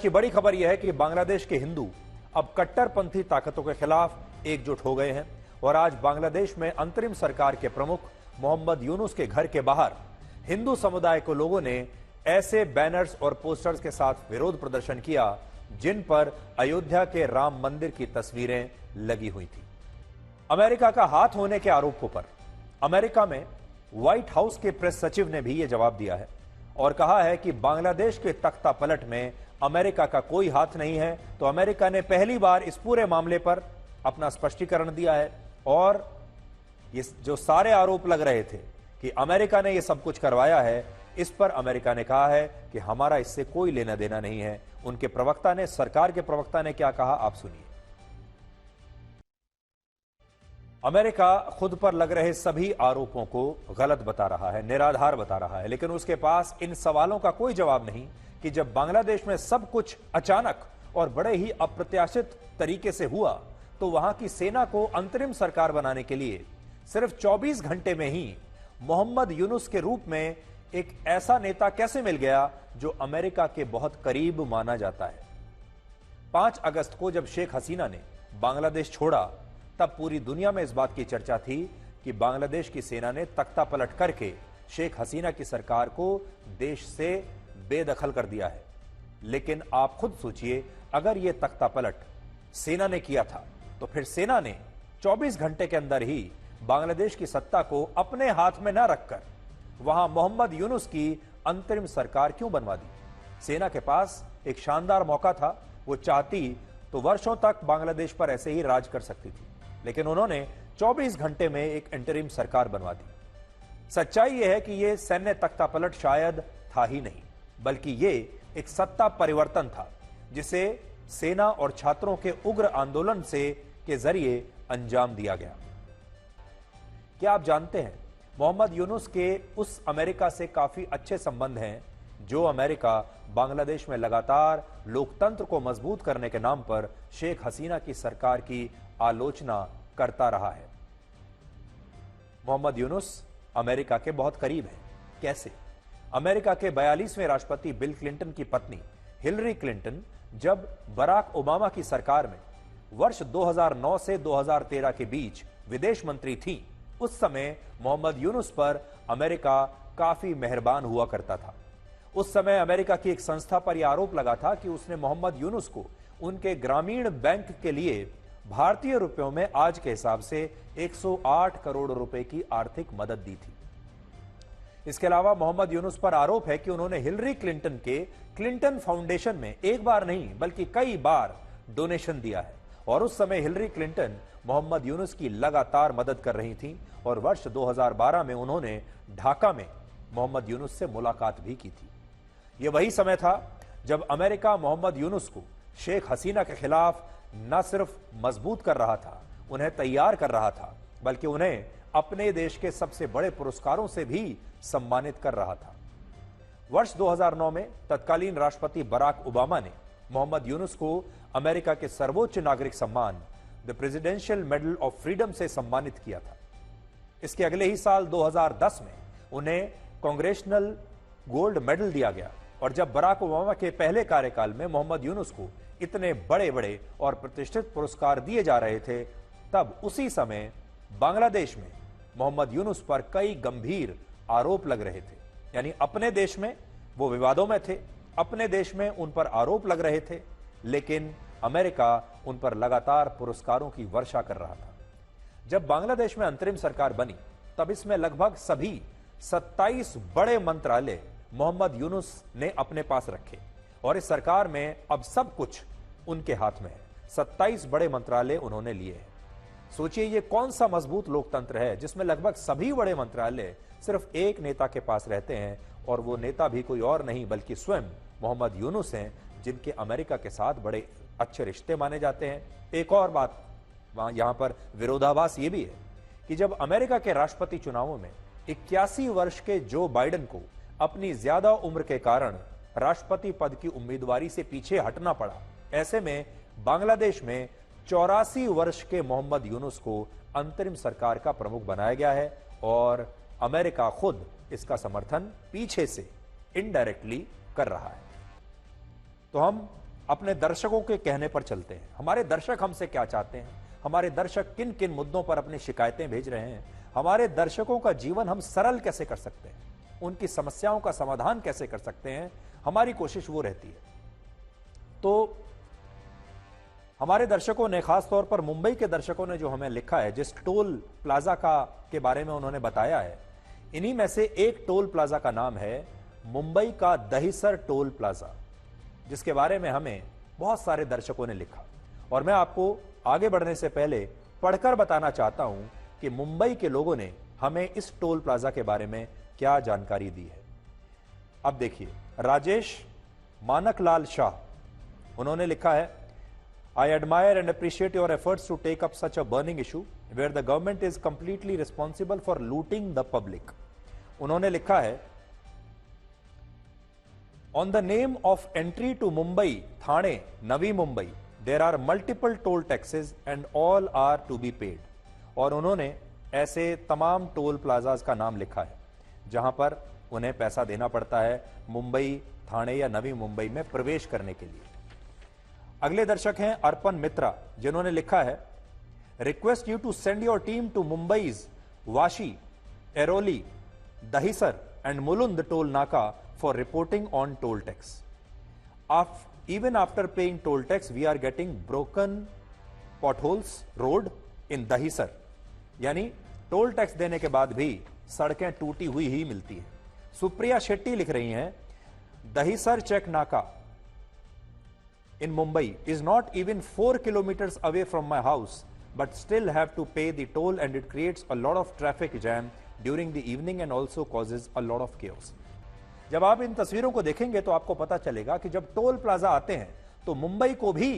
की बड़ी खबर यह है कि बांग्लादेश के हिंदू अब कट्टरपंथी ताकतों के खिलाफ एकजुट हो गए हैं और आज बांग्लादेश में अंतरिम सरकार के प्रमुख मोहम्मद यूनुस के घर के बाहर हिंदू समुदाय को लोगों ने ऐसे बैनर्स और पोस्टर्स के साथ विरोध प्रदर्शन किया जिन पर अयोध्या के राम मंदिर की तस्वीरें लगी हुई थी। अमेरिका का हाथ होने के आरोपों पर अमेरिका में व्हाइट हाउस के प्रेस सचिव ने भी यह जवाब दिया है और कहा है कि बांग्लादेश के तख्ता पलट में अमेरिका का कोई हाथ नहीं है। तो अमेरिका ने पहली बार इस पूरे मामले पर अपना स्पष्टीकरण दिया है और ये जो सारे आरोप लग रहे थे कि अमेरिका ने यह सब कुछ करवाया है, इस पर अमेरिका ने कहा है कि हमारा इससे कोई लेना देना नहीं है। उनके प्रवक्ता ने, सरकार के प्रवक्ता ने क्या कहा, आप सुनिए। अमेरिका खुद पर लग रहे सभी आरोपों को गलत बता रहा है, निराधार बता रहा है, लेकिन उसके पास इन सवालों का कोई जवाब नहीं कि जब बांग्लादेश में सब कुछ अचानक और बड़े ही अप्रत्याशित तरीके से हुआ तो वहां की सेना को अंतरिम सरकार बनाने के लिए सिर्फ 24 घंटे में ही मोहम्मद यूनुस के रूप में एक ऐसा नेता कैसे मिल गया जो अमेरिका के बहुत करीब माना जाता है। 5 अगस्त को जब शेख हसीना ने बांग्लादेश छोड़ा तब पूरी दुनिया में इस बात की चर्चा थी कि बांग्लादेश की सेना ने तख्ता पलट करके शेख हसीना की सरकार को देश से बेदखल कर दिया है। लेकिन आप खुद सोचिए, अगर यह तख्ता पलट सेना ने किया था तो फिर सेना ने 24 घंटे के अंदर ही बांग्लादेश की सत्ता को अपने हाथ में न रखकर वहां मोहम्मद यूनुस की अंतरिम सरकार क्यों बनवा दी। सेना के पास एक शानदार मौका था, वो चाहती तो वर्षों तक बांग्लादेश पर ऐसे ही राज कर सकती थी, लेकिन उन्होंने 24 घंटे में एक इंटरिम सरकार बनवा दी। सच्चाई यह है कि यह सैन्य तख्ता पलट शायद था ही नहीं, बल्कि यह एक सत्ता परिवर्तन था जिसे सेना और छात्रों के उग्र आंदोलन से के जरिए अंजाम दिया गया। क्या आप जानते हैं, मोहम्मद यूनुस के उस अमेरिका से काफी अच्छे संबंध हैं जो अमेरिका बांग्लादेश में लगातार लोकतंत्र को मजबूत करने के नाम पर शेख हसीना की सरकार की आलोचना करता रहा है। मोहम्मद यूनुस अमेरिका के बहुत करीब है। कैसे? अमेरिका के 42वें राष्ट्रपति बिल क्लिंटन की पत्नी हिलरी क्लिंटन जब बराक ओबामा की सरकार में वर्ष 2009 से 2013 के बीच विदेश मंत्री थी, उस समय मोहम्मद यूनुस पर अमेरिका काफी मेहरबान हुआ करता था। उस समय अमेरिका की एक संस्था पर यह आरोप लगा था कि उसने मोहम्मद यूनुस को उनके ग्रामीण बैंक के लिए भारतीय रुपयों में आज के हिसाब से 108 करोड़ रुपए की आर्थिक मदद दी थी। इसके अलावा मोहम्मद यूनुस पर आरोप है कि उन्होंने हिलरी क्लिंटन के क्लिंटन फाउंडेशन में एक बार नहीं बल्कि कई बार डोनेशन दिया है और उस समय हिलरी क्लिंटन मोहम्मद यूनुस की लगातार मदद कर रही थी और वर्ष 2012 में उन्होंने ढाका में मोहम्मद यूनुस से मुलाकात भी की थी। यह वही समय था जब अमेरिका मोहम्मद यूनुस को शेख हसीना के खिलाफ न सिर्फ मजबूत कर रहा था, उन्हें तैयार कर रहा था, बल्कि उन्हें अपने देश के सबसे बड़े पुरस्कारों से भी सम्मानित कर रहा था। वर्ष 2009 में तत्कालीन राष्ट्रपति बराक ओबामा ने मोहम्मद यूनुस को अमेरिका के सर्वोच्च नागरिक सम्मान the presidential medal of freedom से सम्मानित किया था। इसके अगले ही साल 2010 में उन्हें कांग्रेशनल गोल्ड मेडल दिया गया और जब बराक ओबामा के पहले कार्यकाल में मोहम्मद यूनुस को इतने बड़े बड़े और प्रतिष्ठित पुरस्कार दिए जा रहे थे, तब उसी समय बांग्लादेश में मोहम्मद यूनुस पर कई गंभीर आरोप लग रहे थे। यानी अपने देश में वो विवादों में थे, अपने देश में उन पर आरोप लग रहे थे, लेकिन अमेरिका उन पर लगातार पुरस्कारों की वर्षा कर रहा था। जब बांग्लादेश में अंतरिम सरकार बनी तब इसमें लगभग सभी 27 बड़े मंत्रालय मोहम्मद यूनुस ने अपने पास रखे और इस सरकार में अब सब कुछ उनके हाथ में है। 27 बड़े मंत्रालय उन्होंने लिए हैं। सोचिए ये कौन सा मजबूत लोकतंत्र है जिसमें लगभग सभी बड़े मंत्रालय सिर्फ एक नेता के पास रहते हैं और वो नेता भी कोई और नहीं बल्कि स्वयं मोहम्मद यूनुस हैं, जिनके अमेरिका के साथ बड़े अच्छे रिश्ते माने जाते हैं। एक और बात यहां पर विरोधाभास ये भी है कि जब अमेरिका के राष्ट्रपति चुनावों में 81 वर्ष के जो बाइडेन को अपनी ज्यादा उम्र के कारण राष्ट्रपति पद की उम्मीदवारी से पीछे हटना पड़ा, ऐसे में बांग्लादेश में 84 वर्ष के मोहम्मद यूनुस को अंतरिम सरकार का प्रमुख बनाया गया है और अमेरिका खुद इसका समर्थन पीछे से इनडायरेक्टली कर रहा है। तो हम अपने दर्शकों के कहने पर चलते हैं। हमारे दर्शक हमसे क्या चाहते हैं, हमारे दर्शक किन किन मुद्दों पर अपनी शिकायतें भेज रहे हैं, हमारे दर्शकों का जीवन हम सरल कैसे कर सकते हैं, उनकी समस्याओं का समाधान कैसे कर सकते हैं, हमारी कोशिश वो रहती है। तो हमारे दर्शकों ने, खासतौर पर मुंबई के दर्शकों ने जो हमें लिखा है, जिस टोल प्लाजा के बारे में उन्होंने बताया है, इन्हीं में से एक टोल प्लाजा का नाम है मुंबई का दहीसर टोल प्लाजा, जिसके बारे में हमें बहुत सारे दर्शकों ने लिखा। और मैं आपको आगे बढ़ने से पहले पढ़कर बताना चाहता हूं कि मुंबई के लोगों ने हमें इस टोल प्लाजा के बारे में क्या जानकारी दी है। अब देखिए, राजेश मानकलाल शाह, उन्होंने लिखा है, I admire and appreciate your efforts to take up such a burning issue where the government is completely responsible for looting the public. उन्होंने लिखा है, On the name of entry to Mumbai, Thane, Navi Mumbai, there are multiple toll taxes and all are to be paid. और उन्होंने ऐसे तमाम toll plazas का नाम लिखा है जहां पर उन्हें पैसा देना पड़ता है मुंबई, थाने या नवी मुंबई में प्रवेश करने के लिए। अगले दर्शक हैं अर्पण मित्रा, जिन्होंने लिखा है, request you to send your team to Mumbai's Vashi, Airoli, Dahisar and Mulund toll नाका for reporting on toll tax. Even after paying toll tax, we are getting broken potholes road in Dahisar. यानी टोल टैक्स देने के बाद भी सड़कें टूटी हुई ही मिलती है। सुप्रिया शेट्टी लिख रही हैं, दहीसर चेक नाका in Mumbai is not even 4 kilometers away from my house, but still have to pay the toll and it creates a lot of traffic jam during the evening and also causes a lot of chaos. जब आप इन तस्वीरों को देखेंगे तो आपको पता चलेगा कि जब टोल प्लाजा आते हैं तो मुंबई को भी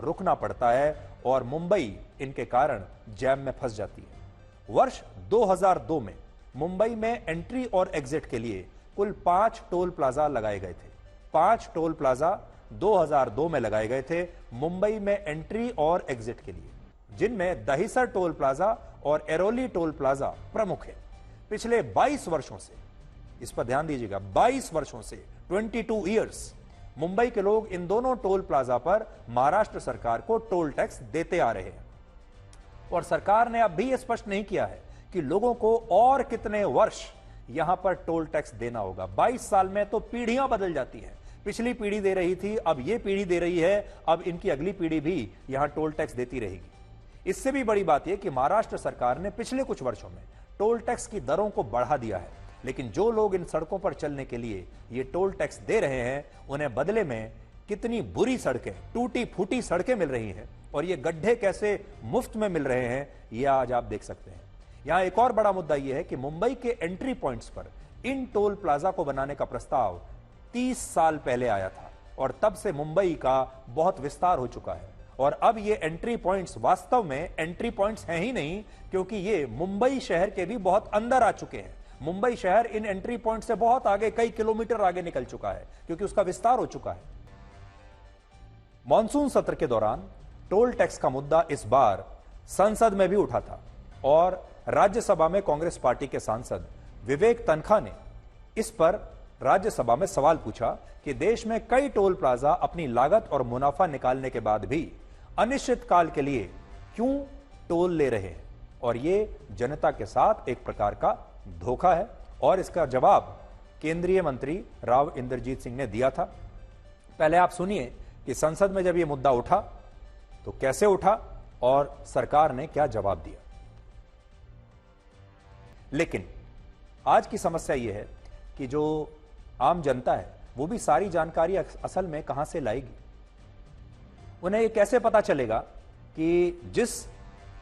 रुकना पड़ता है और मुंबई इनके कारण जैम में फंस जाती है। वर्ष 2002 में मुंबई में एंट्री और एग्जिट के लिए कुल 5 टोल प्लाजा लगाए गए थे। 5 टोल प्लाजा 2002 में लगाए गए थे मुंबई में एंट्री और एग्जिट के लिए, जिनमें दहीसर टोल प्लाजा और एरोली टोल प्लाजा प्रमुख है। पिछले 22 वर्षों से, इस पर ध्यान दीजिएगा, 22 वर्षों से 22 ईयर्स मुंबई के लोग इन दोनों टोल प्लाजा पर महाराष्ट्र सरकार को टोल टैक्स देते आ रहे हैं। और सरकार ने अब भी यह स्पष्ट नहीं किया है कि लोगों को और कितने वर्ष यहां पर टोल टैक्स देना होगा। 22 साल में तो पीढ़ियां बदल जाती हैं। पिछली पीढ़ी दे रही थी, अब यह पीढ़ी दे रही है, अब इनकी अगली पीढ़ी भी यहां टोल टैक्स देती रहेगी। इससे भी बड़ी बात यह कि महाराष्ट्र सरकार ने पिछले कुछ वर्षों में टोल टैक्स की दरों को बढ़ा दिया है, लेकिन जो लोग इन सड़कों पर चलने के लिए ये टोल टैक्स दे रहे हैं, उन्हें बदले में कितनी बुरी सड़कें, टूटी फूटी सड़कें मिल रही हैं और ये गड्ढे कैसे मुफ्त में मिल रहे हैं, ये आज आप देख सकते हैं। यहां एक और बड़ा मुद्दा यह है कि मुंबई के एंट्री पॉइंट्स पर इन टोल प्लाजा को बनाने का प्रस्ताव 30 साल पहले आया था और तब से मुंबई का बहुत विस्तार हो चुका है। और अब ये एंट्री पॉइंट्स वास्तव में एंट्री पॉइंट्स हैं ही नहीं, क्योंकि ये मुंबई शहर के भी बहुत अंदर आ चुके हैं। मुंबई शहर इन एंट्री पॉइंट से बहुत आगे, कई किलोमीटर आगे निकल चुका है, क्योंकि उसका विस्तार हो चुका है। मॉनसून सत्र के दौरान टोल टैक्स का मुद्दा इस बार संसद में भी उठा था और राज्यसभा में कांग्रेस पार्टी के सांसद विवेक तनखा ने इस पर राज्यसभा में सवाल पूछा कि देश में कई टोल प्लाजा अपनी लागत और मुनाफा निकालने के बाद भी अनिश्चित काल के लिए क्यों टोल ले रहे हैं और ये जनता के साथ एक प्रकार का धोखा है। और इसका जवाब केंद्रीय मंत्री राव इंद्रजीत सिंह ने दिया था। पहले आप सुनिए कि संसद में जब यह मुद्दा उठा तो कैसे उठा और सरकार ने क्या जवाब दिया। लेकिन आज की समस्या यह है कि जो आम जनता है वो भी सारी जानकारी असल में कहां से लाएगी। उन्हें ये कैसे पता चलेगा कि जिस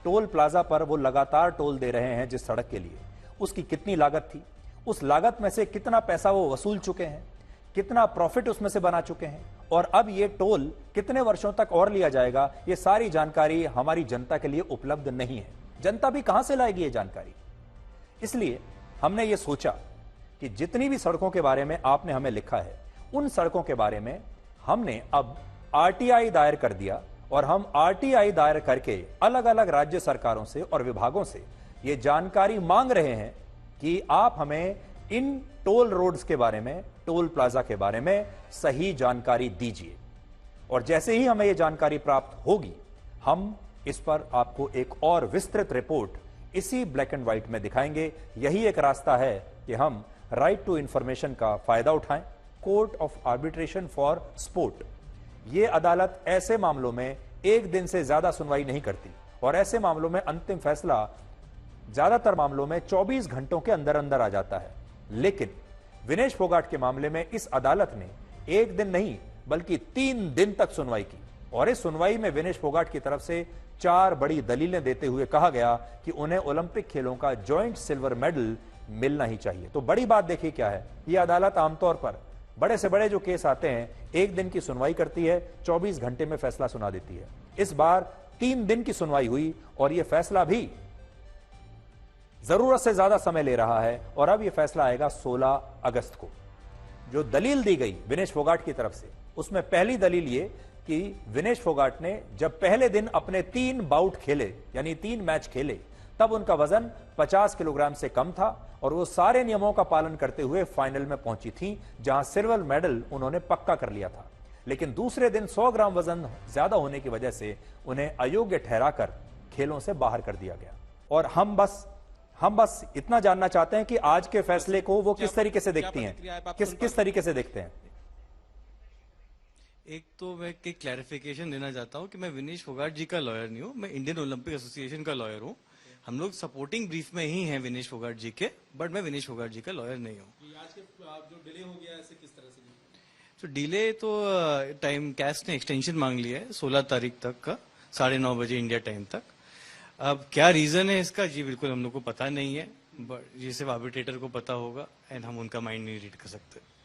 टोल प्लाजा पर वो लगातार टोल दे रहे हैं जिस सड़क के लिए, उसकी कितनी लागत थी, उस लागत में से कितना पैसा वो वसूल चुके हैं, कितना प्रॉफिट उसमें से बना चुके हैं और अब ये टोल कितने वर्षों तक और लिया जाएगा, ये सारी जानकारी हमारी जनता के लिए उपलब्ध नहीं है। जनता भी कहां से लाएगी ये जानकारी। इसलिए हमने ये सोचा कि जितनी भी सड़कों के बारे में आपने हमें लिखा है, उन सड़कों के बारे में हमने अब आरटीआई दायर कर दिया और हम आरटीआई दायर करके अलग अलग राज्य सरकारों से और विभागों से ये जानकारी मांग रहे हैं कि आप हमें इन टोल रोड्स के बारे में, टोल प्लाजा के बारे में सही जानकारी दीजिए। और जैसे ही हमें यह जानकारी प्राप्त होगी, हम इस पर आपको एक और विस्तृत रिपोर्ट इसी ब्लैक एंड व्हाइट में दिखाएंगे। यही एक रास्ता है कि हम राइट टू इंफॉर्मेशन का फायदा उठाएं। Court of arbitration for sport, यह अदालत ऐसे मामलों में एक दिन से ज्यादा सुनवाई नहीं करती और ऐसे मामलों में अंतिम फैसला ज्यादातर मामलों में 24 घंटों के अंदर अंदर आ जाता है। लेकिन विनेश फोगाट के मामले में इस अदालत ने एक दिन नहीं बल्कि 3 दिन तक सुनवाई की और इस सुनवाई में विनेश फोगाट की तरफ से 4 बड़ी दलीलें देते हुए कहा गया कि उन्हें ओलंपिक खेलों का जॉइंट सिल्वर मेडल मिलना ही चाहिए। तो बड़ी बात देखिए क्या है, यह अदालत आमतौर पर बड़े से बड़े जो केस आते हैं एक दिन की सुनवाई करती है, 24 घंटे में फैसला सुना देती है। इस बार 3 दिन की सुनवाई हुई और यह फैसला भी जरूरत से ज्यादा समय ले रहा है और अब यह फैसला आएगा 16 अगस्त को। जो दलील दी गई विनेश फोगाट की तरफ से, उसमें पहली दलील ये कि विनेश फोगाट ने जब पहले दिन अपने 3 बाउट खेले, यानी 3 मैच खेले, तब उनका वजन 50 किलोग्राम से कम था और वो सारे नियमों का पालन करते हुए फाइनल में पहुंची थी, जहां सिल्वर मेडल उन्होंने पक्का कर लिया था। लेकिन दूसरे दिन 100 ग्राम वजन ज्यादा होने की वजह से उन्हें अयोग्य ठहराकर खेलों से बाहर कर दिया गया। और हम बस इतना जानना चाहते हैं कि आज के फैसले को वो किस तरीके से देखती हैं, किस तरीके से देखते हैं। एक तो मैं एक क्लैरिफिकेशन देना चाहता हूं कि मैं विनेश फोगाट जी का लॉयर नहीं हूं, मैं इंडियन ओलंपिक एसोसिएशन का लॉयर हूं। हम लोग सपोर्टिंग ब्रीफ में ही हैं विनेश फोगाट जी के, बट मैं विनेश फोगाट जी का लॉयर नहीं हूं। आज के जो डिले हो गया ऐसे किस तरह से? तो डिले तो टाइम कैस ने एक्सटेंशन मांग लिया है 16 तारीख तक का, 9:30 बजे इंडिया टाइम तक। अब क्या रीजन है इसका जी बिल्कुल हम लोग को पता नहीं है, बट ये सिर्फ आर्बिट्रेटर को पता होगा एंड हम उनका माइंड नहीं रीड कर सकते।